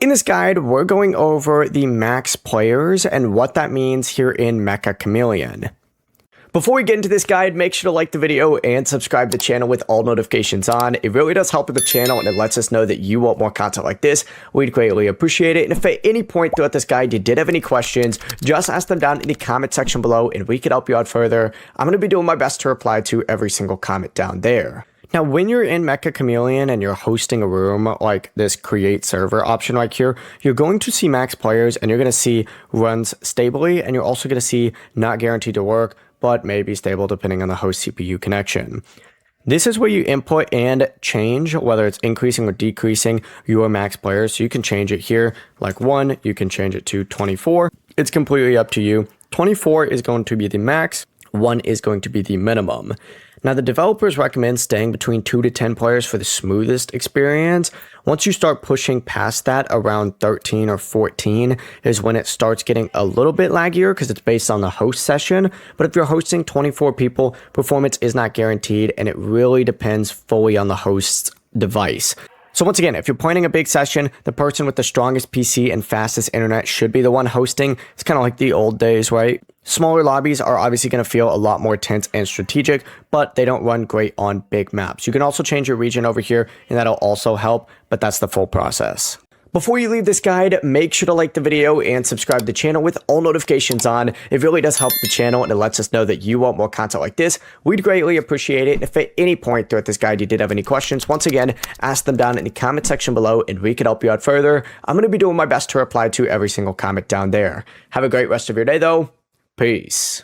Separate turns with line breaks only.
In this guide, we're going over the max players and what that means here in Meccha Chameleon. Before we get into this guide, make sure to like the video and subscribe to the channel with all notifications on. It really does help with the channel and it lets us know that you want more content like this. We'd greatly appreciate it. And if at any point throughout this guide you did have any questions, just ask them down in the comment section below and we could help you out further. I'm going to be doing my best to reply to every single comment down there. Now, when you're in Meccha Chameleon and you're hosting a room like this create server option right here, you're going to see max players and you're going to see runs stably, and you're also going to see not guaranteed to work, but may be stable depending on the host CPU connection. This is where you input and change whether it's increasing or decreasing your max players. So you can change it here like 1, you can change it to 24. It's completely up to you. 24 is going to be the max, 1 is going to be the minimum. Now, the developers recommend staying between 2 to 10 players for the smoothest experience. Once you start pushing past that, around 13 or 14 is when it starts getting a little bit laggier because it's based on the host session. But if you're hosting 24 people, performance is not guaranteed and it really depends fully on the host's device. So once again, if you're planning a big session, the person with the strongest PC and fastest internet should be the one hosting. It's kind of like the old days, right? Smaller lobbies are obviously going to feel a lot more tense and strategic, but they don't run great on big maps. You can also change your region over here, and that'll also help, but that's the full process. Before you leave this guide, make sure to like the video and subscribe to the channel with all notifications on. It really does help the channel and it lets us know that you want more content like this. We'd greatly appreciate it. And if at any point throughout this guide you did have any questions, once again, ask them down in the comment section below and we could help you out further. I'm going to be doing my best to reply to every single comment down there. Have a great rest of your day though. Peace.